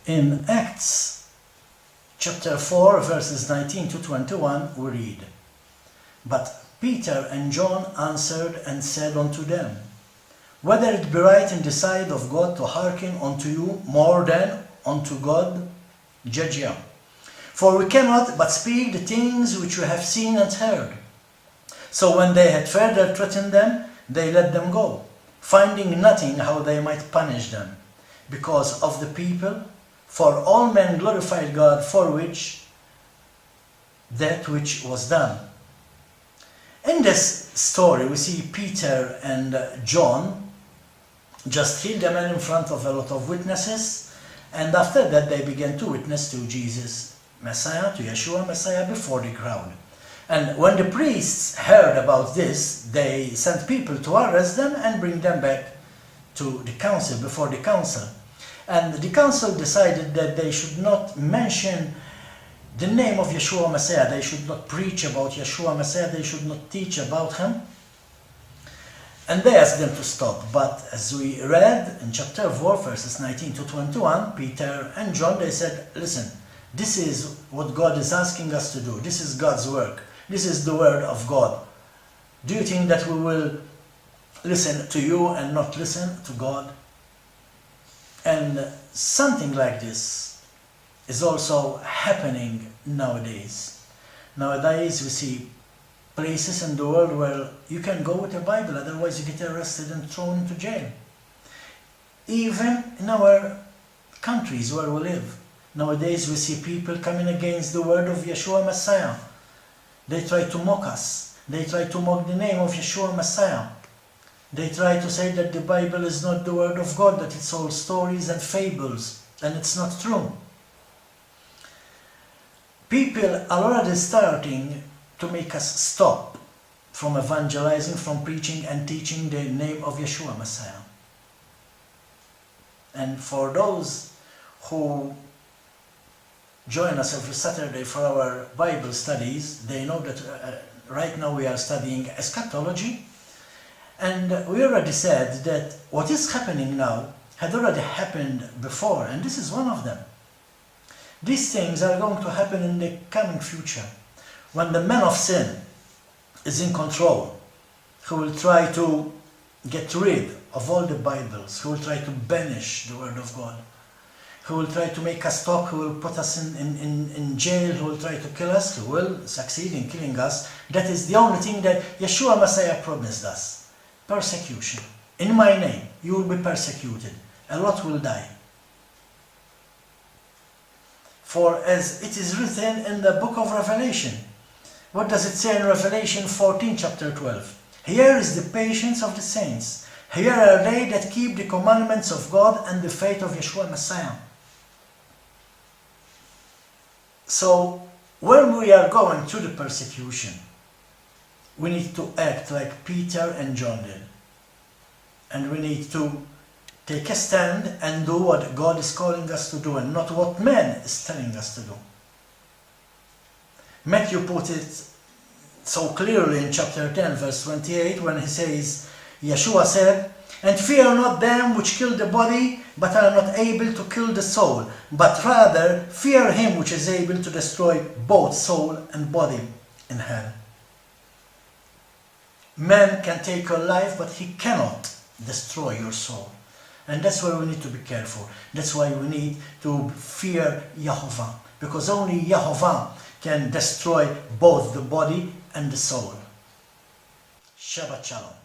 In Acts chapter 4 verses 19 to 21 we read, "But Peter and John answered and said unto them, Whether it be right in the sight of God to hearken unto you more than unto God, judge ye. For we cannot but speak the things which we have seen and heard. So when they had further threatened them, they let them go, finding nothing how they might punish them, because of the people. For all men glorified God for that which was done." In this story we see Peter and John just healed a man in front of a lot of witnesses, and after that they began to witness to Jesus Messiah, to Yeshua Messiah, before the crowd. And when the priests heard about this, they sent people to arrest them and bring them back to the council, before the council. And the council decided that they should not mention the name of Yeshua Messiah. They should not preach about Yeshua Messiah. They should not teach about him. And they asked them to stop. But as we read in chapter 4, verses 19 to 21, Peter and John, they said, listen, this is what God is asking us to do. This is God's work. This is the word of God. Do you think that we will listen to you and not listen to God? And something like this is also happening nowadays. Nowadays we see places in the world where you can go with a Bible, otherwise you get arrested and thrown into jail. Even in our countries where we live, nowadays we see people coming against the word of Yeshua Messiah. They try to mock us. They try to mock the name of Yeshua Messiah. They try to say that the Bible is not the word of God, that it's all stories and fables, and it's not true. People are already starting to make us stop from evangelizing, from preaching and teaching the name of Yeshua Messiah. And for those who join us every Saturday for our Bible studies, they know that right now we are studying eschatology. And we already said that what is happening now had already happened before, and this is one of them. These things are going to happen in the coming future, when the man of sin is in control, who will try to get rid of all the Bibles, who will try to banish the word of God, who will try to make us stop, who will put us in jail, who will try to kill us, who will succeed in killing us. That is the only thing that Yeshua Messiah promised us. Persecution. In my name, you will be persecuted. A lot will die. For as it is written in the book of Revelation, what does it say in Revelation 14, chapter 12? Here is the patience of the saints. Here are they that keep the commandments of God and the faith of Yeshua Messiah. So, when we are going through the persecution, we need to act like Peter and John did. And we need to take a stand and do what God is calling us to do, and not what man is telling us to do. Matthew put it so clearly in chapter 10, verse 28, when he says, Yeshua said, "And fear not them which kill the body, but are not able to kill the soul, but rather fear him which is able to destroy both soul and body in hell." Man can take your life, but he cannot destroy your soul. And that's why we need to be careful. That's why we need to fear Yehovah, because only Yehovah can destroy both the body and the soul. Shabbat Shalom.